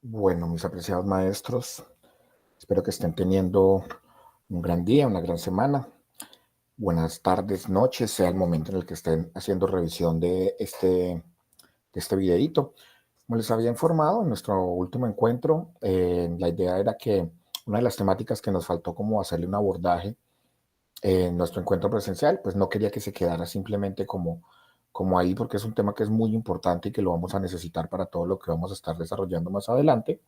Bueno, mis apreciados maestros, espero que estén teniendo un gran día, una gran semana. Buenas tardes, noches, sea el momento en el que estén haciendo revisión de este videíto. Como les había informado en nuestro último encuentro, la idea era que una de las temáticas que nos faltó como hacerle un abordaje en nuestro encuentro presencial, pues no quería que se quedara simplemente como ahí, porque es un tema que es muy importante y que lo vamos a necesitar para todo lo que vamos a estar desarrollando más adelante.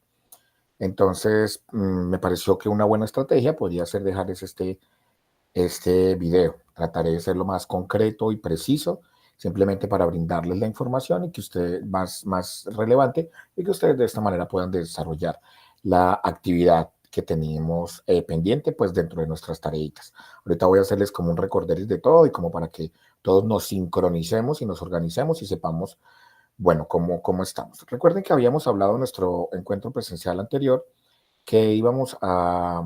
Entonces, me pareció que una buena estrategia podría ser dejarles este video. Trataré de ser lo más concreto y preciso, simplemente para brindarles la información y que usted más relevante y que ustedes de esta manera puedan desarrollar la actividad que teníamos pendiente, pues dentro de nuestras tareitas. Ahorita voy a hacerles como un recorderis de todo y como para que todos nos sincronicemos y nos organicemos y sepamos bueno, ¿cómo estamos? Recuerden que habíamos hablado en nuestro encuentro presencial anterior que íbamos a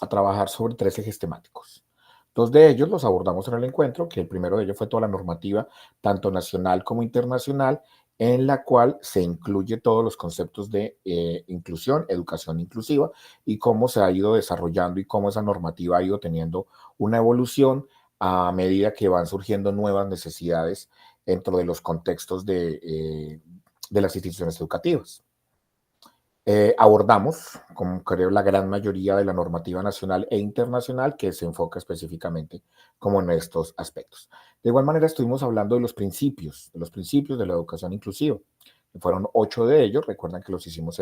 trabajar sobre tres ejes temáticos. Dos de ellos los abordamos en el encuentro, que el primero de ellos fue toda la normativa, tanto nacional como internacional, en la cual se incluye todos los conceptos de inclusión, educación inclusiva y cómo se ha ido desarrollando y cómo esa normativa ha ido teniendo una evolución a medida que van surgiendo nuevas necesidades dentro de los contextos de las instituciones educativas. Abordamos, como creo la gran mayoría de la normativa nacional e internacional, que se enfoca específicamente como en estos aspectos. De igual manera, estuvimos hablando de los principios de la educación inclusiva. Fueron 8 de ellos, recuerdan que los hicimos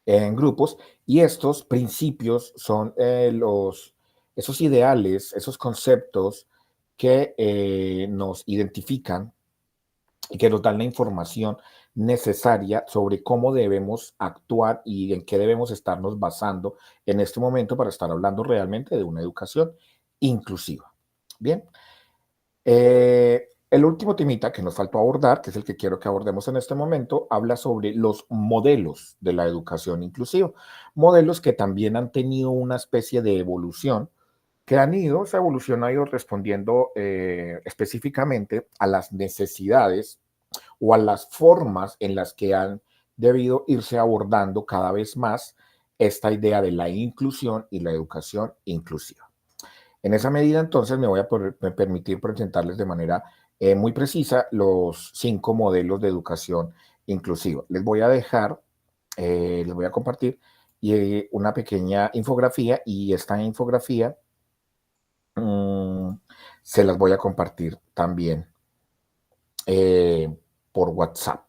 en grupos, y estos principios son esos ideales, esos conceptos que nos identifican y que nos dan la información necesaria sobre cómo debemos actuar y en qué debemos estarnos basando en este momento para estar hablando realmente de una educación inclusiva. Bien, el último temita que nos faltó abordar, que es el que quiero que abordemos en este momento, habla sobre los modelos de la educación inclusiva. Modelos que también han tenido una especie de evolución, que se ha evolucionado respondiendo específicamente a las necesidades o a las formas en las que han debido irse abordando cada vez más esta idea de la inclusión y la educación inclusiva. En esa medida, entonces, me permitir presentarles de manera muy precisa los 5 modelos de educación inclusiva. Les voy a compartir una pequeña infografía y esta infografía mmm, se las voy a compartir también eh, por WhatsApp.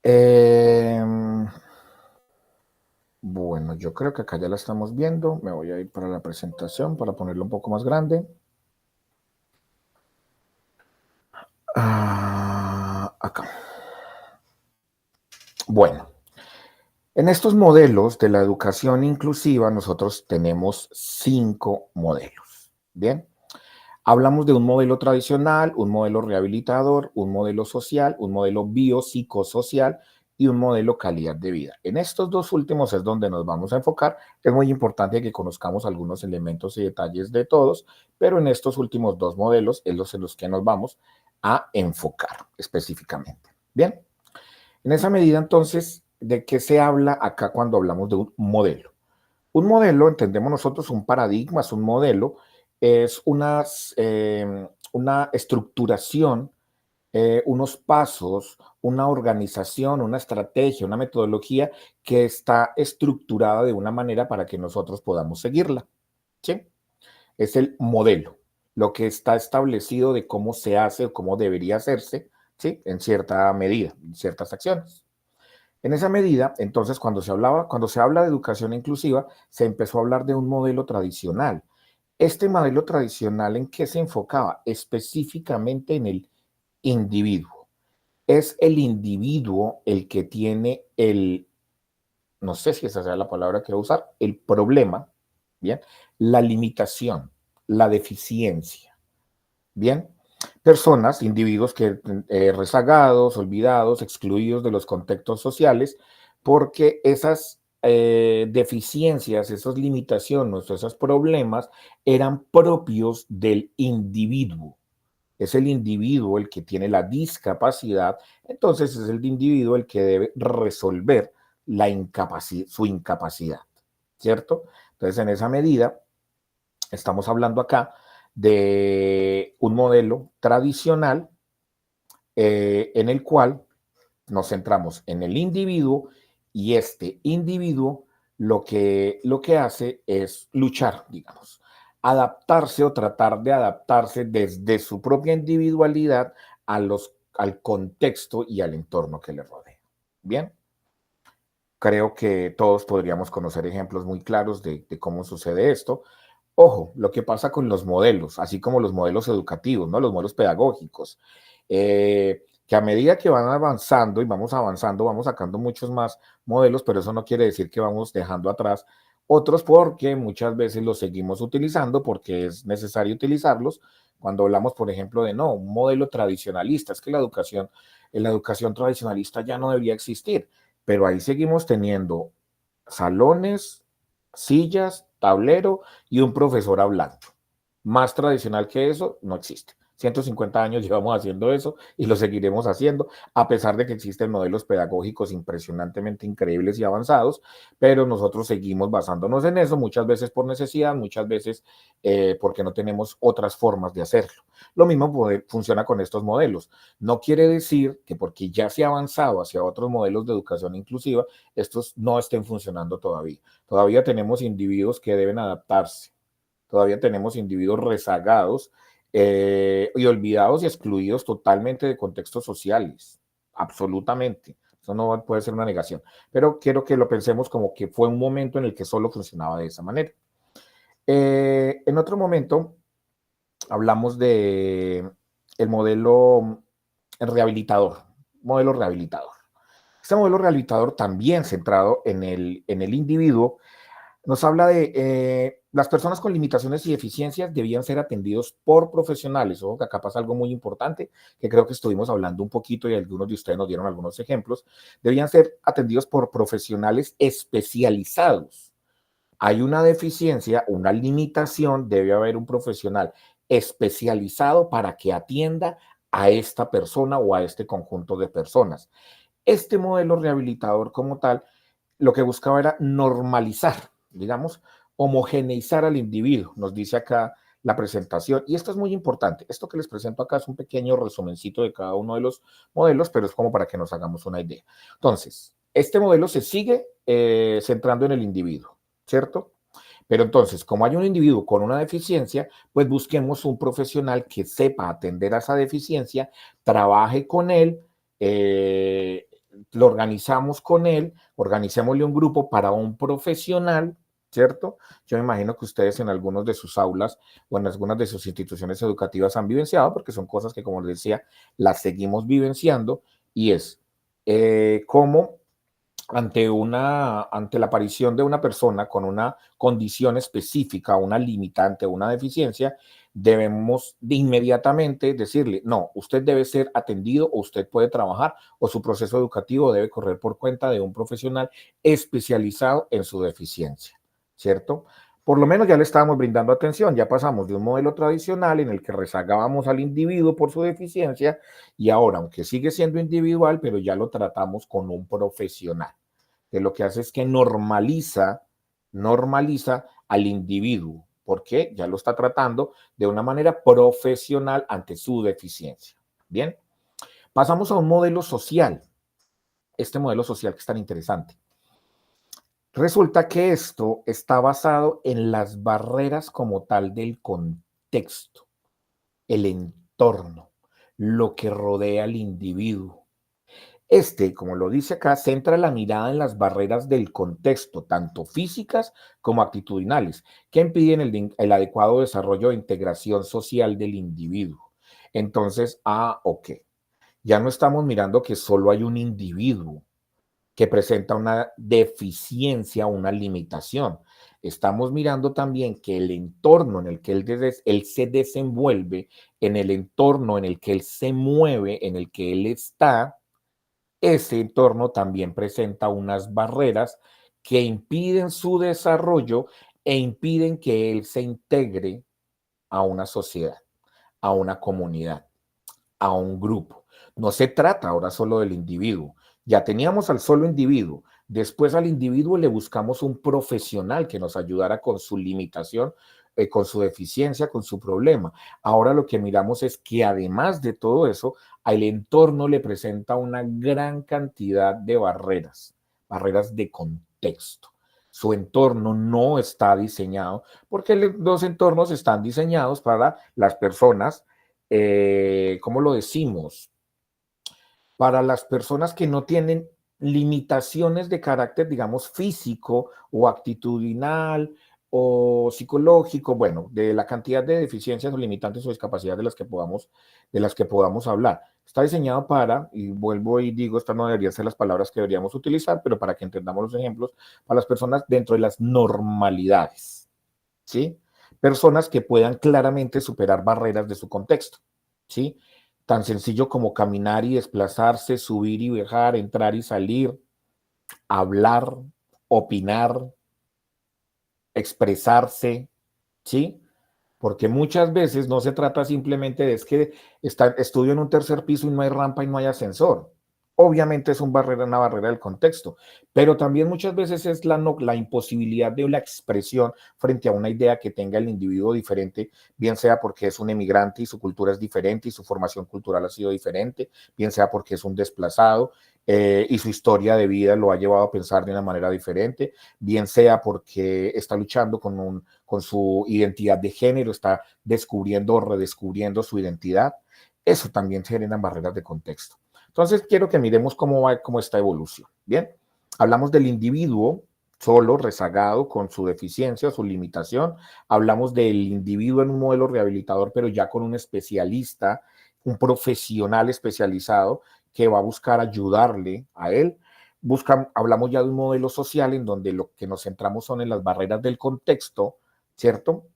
Eh, bueno, yo creo que acá ya la estamos viendo. Me voy a ir para la presentación para ponerlo un poco más grande. Acá. Bueno, en estos modelos de la educación inclusiva nosotros tenemos 5 modelos. Bien, hablamos de un modelo tradicional, un modelo rehabilitador, un modelo social, un modelo biopsicosocial y un modelo calidad de vida. En estos dos últimos es donde nos vamos a enfocar. Es muy importante que conozcamos algunos elementos y detalles de todos, pero en estos últimos dos modelos es en los que nos vamos a enfocar específicamente. Bien, en esa medida entonces, ¿de qué se habla acá cuando hablamos de un modelo? Un modelo, entendemos nosotros, un paradigma, es un modelo, es una estructuración, unos pasos, una organización, una estrategia, una metodología que está estructurada de una manera para que nosotros podamos seguirla. ¿Sí? Es el modelo, lo que está establecido de cómo se hace o cómo debería hacerse, ¿sí? En cierta medida, en ciertas acciones. En esa medida, entonces, cuando se habla de educación inclusiva, se empezó a hablar de un modelo tradicional. Este modelo tradicional, ¿en qué se enfocaba? Específicamente en el individuo. Es el individuo el que tiene no sé si esa sea la palabra que voy a usar, el problema, ¿bien? La limitación, la deficiencia, ¿bien? Personas, individuos que rezagados, olvidados, excluidos de los contextos sociales, porque esas deficiencias, esas limitaciones, esos problemas eran propios del individuo, es el individuo el que tiene la discapacidad, entonces es el individuo el que debe resolver su incapacidad, ¿cierto? Entonces, en esa medida, estamos hablando acá de un modelo tradicional en el cual nos centramos en el individuo y este individuo lo que hace es luchar, digamos, adaptarse o tratar de adaptarse desde su propia individualidad al contexto y al entorno que le rodea. Bien, creo que todos podríamos conocer ejemplos muy claros de cómo sucede esto. Ojo, lo que pasa con los modelos, así como los modelos educativos, ¿no? Los modelos pedagógicos, que a medida que van avanzando y vamos avanzando, vamos sacando muchos más modelos, pero eso no quiere decir que vamos dejando atrás otros porque muchas veces los seguimos utilizando porque es necesario utilizarlos. Cuando hablamos, por ejemplo, de no, un modelo tradicionalista, es que la educación tradicionalista ya no debería existir, pero ahí seguimos teniendo salones, sillas, tablero y un profesor hablando. Más tradicional que eso no existe. 150 años llevamos haciendo eso y lo seguiremos haciendo, a pesar de que existen modelos pedagógicos impresionantemente increíbles y avanzados, pero nosotros seguimos basándonos en eso, muchas veces por necesidad, muchas veces porque no tenemos otras formas de hacerlo. Lo mismo funciona con estos modelos. No quiere decir que porque ya se ha avanzado hacia otros modelos de educación inclusiva, estos no estén funcionando todavía. Todavía tenemos individuos que deben adaptarse. Todavía tenemos individuos rezagados y olvidados y excluidos totalmente de contextos sociales. Absolutamente. Eso no puede ser una negación. Pero quiero que lo pensemos como que fue un momento en el que solo funcionaba de esa manera. En otro momento hablamos de el modelo rehabilitador. Modelo rehabilitador. Este modelo rehabilitador también centrado en el individuo nos habla de las personas con limitaciones y deficiencias debían ser atendidos por profesionales. Ojo, que acá pasa algo muy importante, que creo que estuvimos hablando un poquito y algunos de ustedes nos dieron algunos ejemplos. Debían ser atendidos por profesionales especializados. Hay una deficiencia, una limitación, debe haber un profesional especializado para que atienda a esta persona o a este conjunto de personas. Este modelo rehabilitador como tal lo que buscaba era normalizar, digamos, homogeneizar al individuo, nos dice acá la presentación. Y esto es muy importante. Esto que les presento acá es un pequeño resumencito de cada uno de los modelos, pero es como para que nos hagamos una idea. Entonces, este modelo se sigue centrando en el individuo, ¿cierto? Pero entonces, como hay un individuo con una deficiencia, pues busquemos un profesional que sepa atender a esa deficiencia, trabaje con él, lo organizamos con él, organicémosle un grupo para un profesional, ¿cierto? Yo me imagino que ustedes en algunos de sus aulas o en algunas de sus instituciones educativas han vivenciado, porque son cosas que, como les decía, las seguimos vivenciando, y es cómo ante la aparición de una persona con una condición específica, una limitante, una deficiencia, debemos de inmediatamente decirle, no, usted debe ser atendido o usted puede trabajar o su proceso educativo debe correr por cuenta de un profesional especializado en su deficiencia, ¿cierto? Por lo menos ya le estábamos brindando atención, ya pasamos de un modelo tradicional en el que rezagábamos al individuo por su deficiencia y ahora, aunque sigue siendo individual, pero ya lo tratamos con un profesional que lo que hace es que normaliza al individuo. ¿Por qué? Ya lo está tratando de una manera profesional ante su deficiencia. Bien, pasamos a un modelo social. Este modelo social que es tan interesante. Resulta que esto está basado en las barreras como tal del contexto, el entorno, lo que rodea al individuo. Como lo dice acá, centra la mirada en las barreras del contexto, tanto físicas como actitudinales, que impiden el adecuado desarrollo e integración social del individuo. Entonces, ok, ya no estamos mirando que solo hay un individuo que presenta una deficiencia, una limitación. Estamos mirando también que el entorno en el que él se desenvuelve, en el entorno en el que él se mueve, en el que él está, ese entorno también presenta unas barreras que impiden su desarrollo e impiden que él se integre a una sociedad, a una comunidad. a un grupo. No se trata ahora solo del individuo. Ya teníamos al solo individuo. Después al individuo le buscamos un profesional que nos ayudara con su limitación, con su deficiencia, con su problema. Ahora lo que miramos es que además de todo eso, al entorno le presenta una gran cantidad de barreras, barreras de contexto. Su entorno no está diseñado porque los entornos están diseñados para las personas, ¿cómo lo decimos? Para las personas que no tienen limitaciones de carácter, digamos, físico o actitudinal o psicológico, bueno, de la cantidad de deficiencias o limitantes o discapacidades de las que podamos hablar. Está diseñado para, y vuelvo y digo, estas no deberían ser las palabras que deberíamos utilizar, pero para que entendamos los ejemplos, para las personas dentro de las normalidades, ¿sí? Personas que puedan claramente superar barreras de su contexto, ¿sí? Tan sencillo como caminar y desplazarse, subir y bajar, entrar y salir, hablar, opinar, expresarse, ¿sí? Porque muchas veces no se trata simplemente de es que estudio en un tercer piso y no hay rampa y no hay ascensor. Obviamente es una barrera del contexto, pero también muchas veces es la imposibilidad de la expresión frente a una idea que tenga el individuo diferente, bien sea porque es un emigrante y su cultura es diferente y su formación cultural ha sido diferente, bien sea porque es un desplazado y su historia de vida lo ha llevado a pensar de una manera diferente, bien sea porque está luchando con su identidad de género, está descubriendo o redescubriendo su identidad. Eso también generan barreras de contexto. Entonces, quiero que miremos cómo va cómo esta evolución. Bien, hablamos del individuo solo, rezagado, con su deficiencia, su limitación. Hablamos del individuo en un modelo rehabilitador, pero ya con un especialista, un profesional especializado que va a buscar ayudarle a él. Hablamos ya de un modelo social en donde lo que nos centramos son en las barreras del contexto, ¿cierto?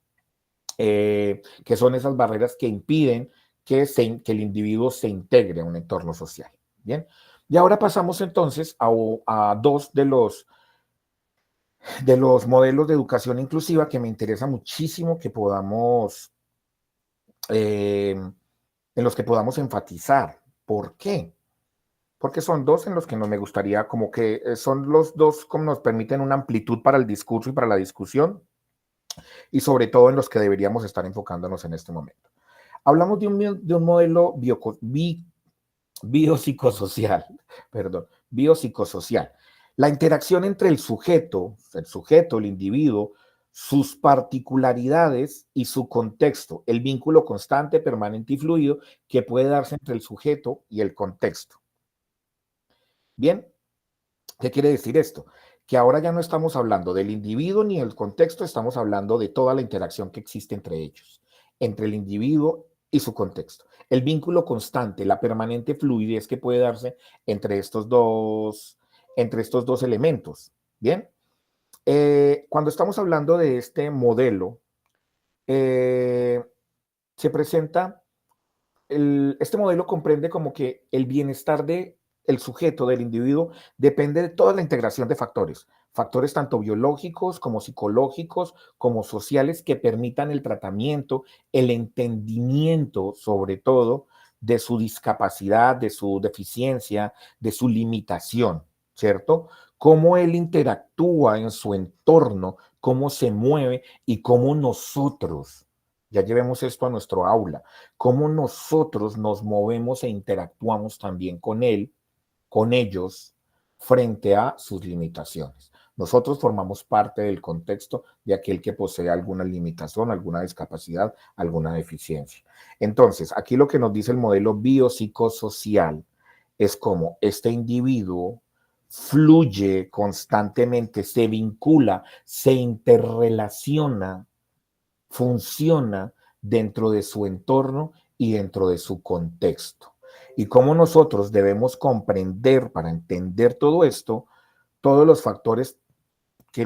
Que son esas barreras que impiden que el individuo se integre a un entorno social. Bien, y ahora pasamos entonces a dos de los modelos de educación inclusiva que me interesa muchísimo que podamos, en los que podamos enfatizar. ¿Por qué? Porque son dos en los que no me gustaría, como que son los dos como nos permiten una amplitud para el discurso y para la discusión, y sobre todo en los que deberíamos estar enfocándonos en este momento. Hablamos de un modelo biopsicosocial, perdón, biopsicosocial. La interacción entre el individuo, sus particularidades y su contexto, el vínculo constante, permanente y fluido que puede darse entre el sujeto y el contexto. Bien, ¿qué quiere decir esto? Que ahora ya no estamos hablando del individuo ni del contexto, estamos hablando de toda la interacción que existe entre ellos, entre el individuo y su contexto. El vínculo constante, la permanente fluidez que puede darse entre estos dos elementos. Bien, cuando estamos hablando de este modelo, eh, se presenta este modelo comprende como que el bienestar del sujeto, del individuo, depende de toda la integración de factores, factores tanto biológicos como psicológicos, como sociales, que permitan el tratamiento, el entendimiento, sobre todo, de su discapacidad, de su deficiencia, de su limitación, ¿cierto? Cómo él interactúa en su entorno, cómo se mueve y cómo nosotros, ya llevemos esto a nuestro aula, cómo nosotros nos movemos e interactuamos también con él, con ellos, frente a sus limitaciones. Nosotros formamos parte del contexto de aquel que posee alguna limitación, alguna discapacidad, alguna deficiencia. Entonces, aquí lo que nos dice el modelo biopsicosocial es cómo este individuo fluye constantemente, se vincula, se interrelaciona, funciona dentro de su entorno y dentro de su contexto. Y cómo nosotros debemos comprender para entender todo esto, todos los factores que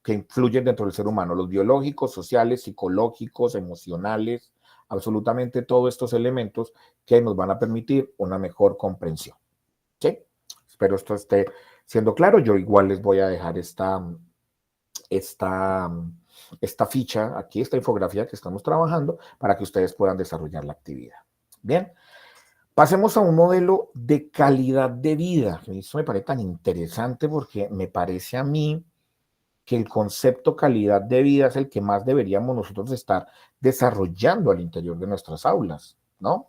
influyen dentro del ser humano, los biológicos, sociales, psicológicos, emocionales, absolutamente todos estos elementos que nos van a permitir una mejor comprensión. ¿Sí? Espero esto esté siendo claro. Yo igual les voy a dejar esta, esta ficha aquí, esta infografía que estamos trabajando para que ustedes puedan desarrollar la actividad. Bien, Pasemos a un modelo de calidad de vida. Esto me parece tan interesante porque me parece a mí que el concepto calidad de vida es el que más deberíamos nosotros estar desarrollando al interior de nuestras aulas, ¿no?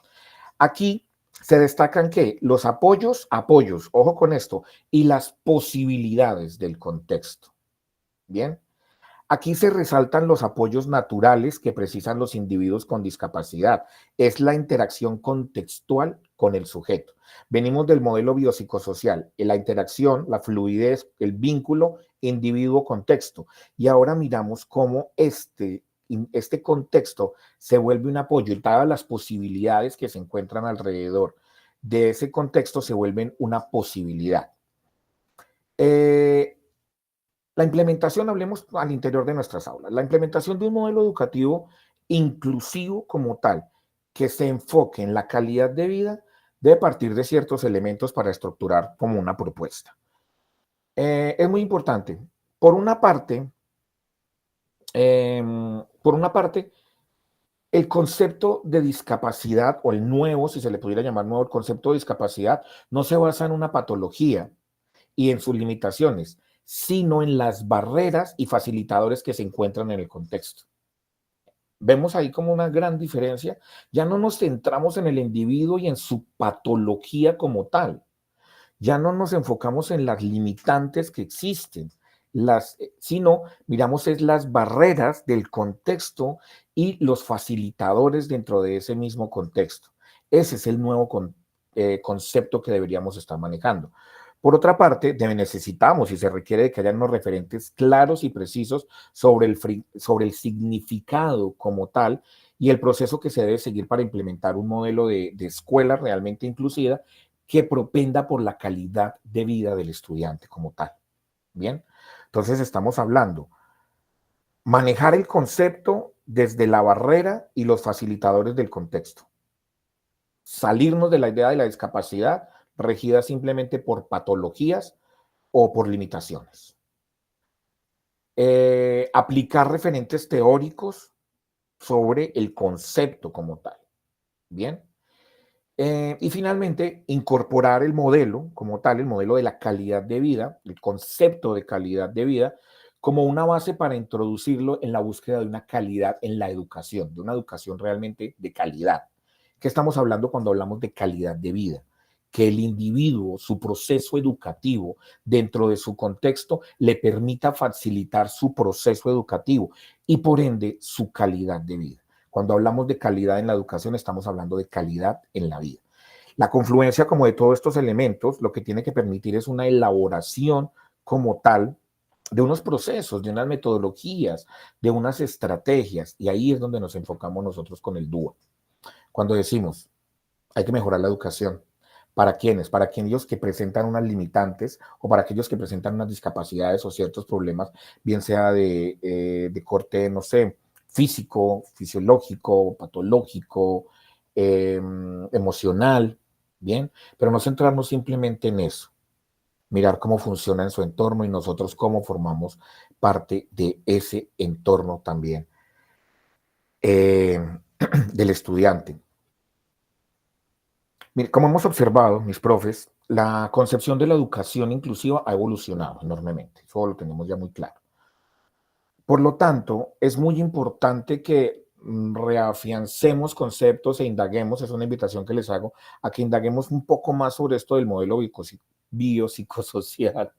Aquí se destacan que los apoyos, ojo con esto, y las posibilidades del contexto, ¿bien? Aquí se resaltan los apoyos naturales que precisan los individuos con discapacidad. Es la interacción contextual con el sujeto. Venimos del modelo biopsicosocial, la interacción, la fluidez, el vínculo individuo-contexto. Y ahora miramos cómo este contexto se vuelve un apoyo y todas las posibilidades que se encuentran alrededor de ese contexto se vuelven una posibilidad. Eh, la implementación, hablemos al interior de nuestras aulas, la implementación de un modelo educativo inclusivo como tal, que se enfoque en la calidad de vida, debe partir de ciertos elementos para estructurar como una propuesta. Es muy importante. Por una parte, eh, por una parte, el concepto de discapacidad, o el nuevo, si se le pudiera llamar nuevo, el concepto de discapacidad, no se basa en una patología, y en sus limitaciones, sino en las barreras y facilitadores que se encuentran en el contexto. Vemos ahí como una gran diferencia. Ya no nos centramos en el individuo y en su patología como tal. Ya no nos enfocamos en las limitantes que existen, sino miramos es las barreras del contexto y los facilitadores dentro de ese mismo contexto. Ese es el nuevo concepto que deberíamos estar manejando. Por otra parte, necesitamos y se requiere de que haya unos referentes claros y precisos sobre el significado como tal y el proceso que se debe seguir para implementar un modelo de escuela realmente inclusiva que propenda por la calidad de vida del estudiante como tal. Bien, entonces estamos hablando manejar el concepto desde la barrera y los facilitadores del contexto. Salirnos de la idea de la discapacidad regida simplemente por patologías o por limitaciones. Aplicar referentes teóricos sobre el concepto como tal. Bien. Y finalmente, incorporar el modelo como tal, el modelo de la calidad de vida, el concepto de calidad de vida, como una base para introducirlo en la búsqueda de una calidad en la educación, de una educación realmente de calidad. ¿Qué estamos hablando cuando hablamos de calidad de vida? Que el individuo, su proceso educativo dentro de su contexto, le permita facilitar su proceso educativo y por ende su calidad de vida. Cuando hablamos de calidad en la educación, estamos hablando de calidad en la vida. La confluencia como de todos estos elementos, lo que tiene que permitir es una elaboración como tal de unos procesos, de unas metodologías, de unas estrategias, y ahí es donde nos enfocamos nosotros con el DUA. Cuando decimos, hay que mejorar la educación, ¿para quiénes? Para aquellos que presentan unas limitantes o para aquellos que presentan unas discapacidades o ciertos problemas, bien sea de corte, no sé, físico, fisiológico, patológico, emocional, ¿bien? Pero no centrarnos simplemente en eso, mirar cómo funciona en su entorno y nosotros cómo formamos parte de ese entorno también eh, del estudiante. Mire, como hemos observado, mis profes, la concepción de la educación inclusiva ha evolucionado enormemente. Eso lo tenemos ya muy claro. Por lo tanto, es muy importante que reafiancemos conceptos e indaguemos, es una invitación que les hago, a que indaguemos un poco más sobre esto del modelo biopsicosocial.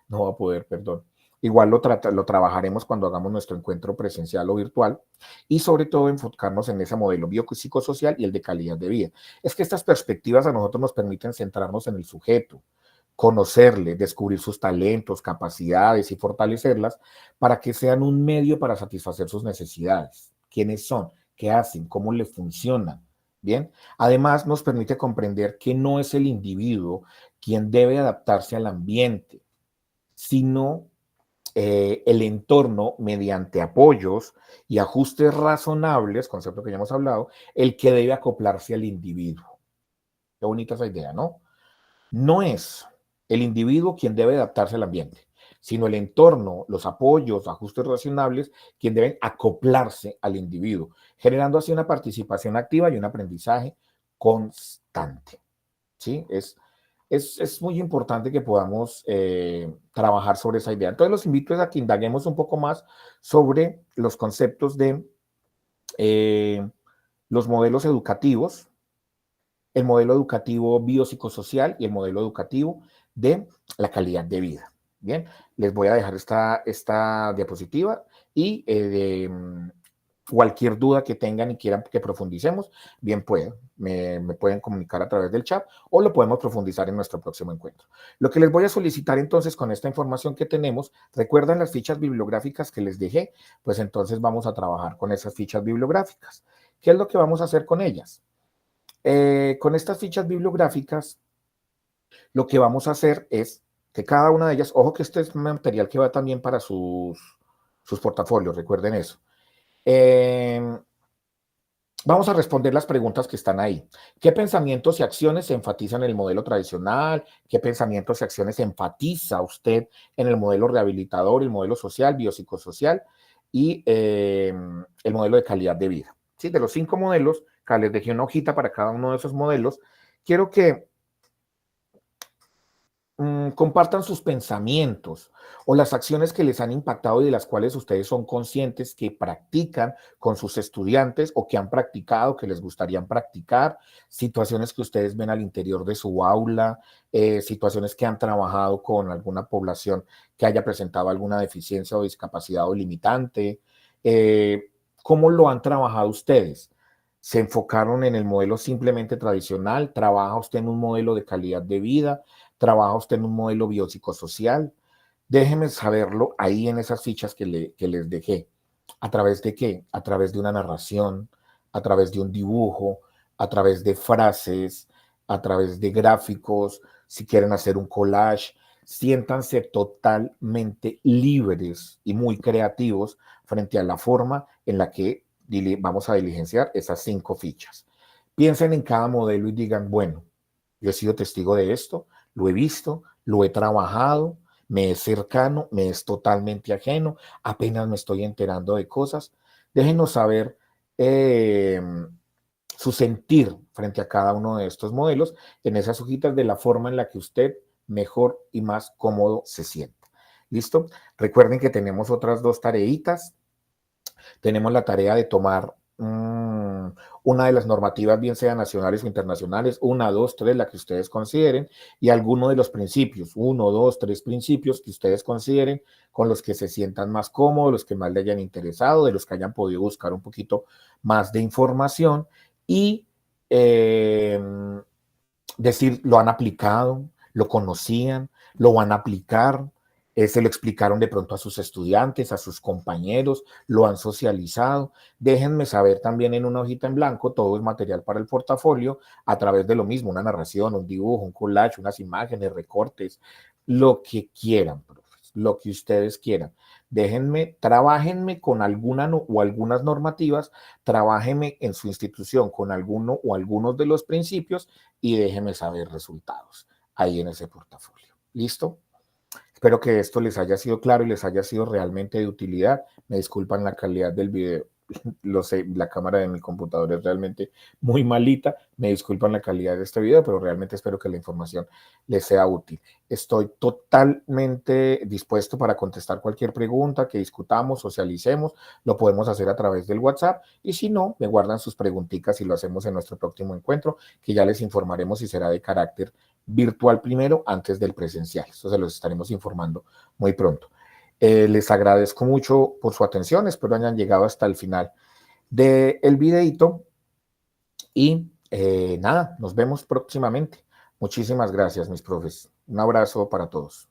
No va a poder, perdón. Igual lo trabajaremos cuando hagamos nuestro encuentro presencial o virtual y sobre todo enfocarnos en ese modelo biopsicosocial y el de calidad de vida. Es que estas perspectivas a nosotros nos permiten centrarnos en el sujeto, conocerle, descubrir sus talentos, capacidades y fortalecerlas para que sean un medio para satisfacer sus necesidades. ¿Quiénes son? ¿Qué hacen? ¿Cómo le funcionan? Bien. Además, nos permite comprender que no es el individuo quien debe adaptarse al ambiente, sino el entorno mediante apoyos y ajustes razonables, concepto que ya hemos hablado, el que debe acoplarse al individuo. Qué bonita esa idea, ¿no? No es el individuo quien debe adaptarse al ambiente, sino el entorno, los apoyos, ajustes razonables, quien deben acoplarse al individuo, generando así una participación activa y un aprendizaje constante. ¿sí? Es muy importante que podamos trabajar sobre esa idea. Entonces los invito a que indaguemos un poco más sobre los conceptos de eh, los modelos educativos, el modelo educativo biopsicosocial y el modelo educativo de la calidad de vida. Bien, les voy a dejar esta diapositiva y cualquier duda que tengan y quieran que profundicemos, bien pueden, me pueden comunicar a través del chat o lo podemos profundizar en nuestro próximo encuentro. Lo que les voy a solicitar entonces con esta información que tenemos, recuerdan las fichas bibliográficas que les dejé, pues entonces vamos a trabajar con esas fichas bibliográficas. ¿Qué es lo que vamos a hacer con ellas? Con estas fichas bibliográficas, lo que vamos a hacer es que cada una de ellas, ojo que este es un material que va también para sus portafolios, recuerden eso. Vamos a responder las preguntas que están ahí. ¿Qué pensamientos y acciones se enfatizan en el modelo tradicional? ¿Qué pensamientos y acciones enfatiza usted en el modelo rehabilitador, el modelo social, biopsicosocial y el modelo de calidad de vida? ¿Sí? De los 5 modelos, acá les dejé una hojita para cada uno de esos modelos. Quiero que compartan sus pensamientos o las acciones que les han impactado y de las cuales ustedes son conscientes que practican con sus estudiantes o que han practicado, que les gustaría practicar, situaciones que ustedes ven al interior de su aula, situaciones que han trabajado con alguna población que haya presentado alguna deficiencia o discapacidad o limitante. ¿Cómo lo han trabajado ustedes? ¿Se enfocaron en el modelo simplemente tradicional? ¿Trabaja usted en un modelo de calidad de vida? ¿Trabaja usted en un modelo biopsicosocial? Déjeme saberlo ahí en esas fichas que les dejé. ¿A través de qué? A través de una narración, a través de un dibujo, a través de frases, a través de gráficos, si quieren hacer un collage. Siéntanse totalmente libres y muy creativos frente a la forma en la que vamos a diligenciar esas 5 fichas. Piensen en cada modelo y digan, bueno, yo he sido testigo de esto, lo he visto, lo he trabajado, me es cercano, me es totalmente ajeno, apenas me estoy enterando de cosas. Déjenos saber eh, su sentir frente a cada uno de estos modelos en esas hojitas de la forma en la que usted mejor y más cómodo se sienta. ¿Listo? Recuerden que tenemos otras 2 tareitas. Tenemos la tarea de tomar una de las normativas, bien sean nacionales o internacionales, 1, 2, 3, la que ustedes consideren, y alguno de los principios, 1, 2, 3 principios que ustedes consideren con los que se sientan más cómodos, los que más le hayan interesado, de los que hayan podido buscar un poquito más de información y eh, decir, lo han aplicado, lo conocían, lo van a aplicar, se lo explicaron de pronto a sus estudiantes, a sus compañeros, lo han socializado. Déjenme saber también en una hojita en blanco, todo el material para el portafolio, a través de lo mismo, una narración, un dibujo, un collage, unas imágenes, recortes, lo que quieran, profes, lo que ustedes quieran. Déjenme, trabajenme con alguna o algunas normativas, trabájenme en su institución con alguno o algunos de los principios y déjenme saber resultados ahí en ese portafolio. ¿Listo? Espero que esto les haya sido claro y les haya sido realmente de utilidad. Me disculpan la calidad del video. Lo sé, la cámara de mi computador es realmente muy malita. Me disculpan la calidad de este video, pero realmente espero que la información les sea útil. Estoy totalmente dispuesto para contestar cualquier pregunta que discutamos, socialicemos. Lo podemos hacer a través del WhatsApp y si no, me guardan sus preguntitas y lo hacemos en nuestro próximo encuentro, que ya les informaremos si será de carácter virtual primero antes del presencial. Eso se los estaremos informando muy pronto. Les agradezco mucho por su atención, espero hayan llegado hasta el final del videito y nada, nos vemos próximamente. Muchísimas gracias, mis profes. Un abrazo para todos.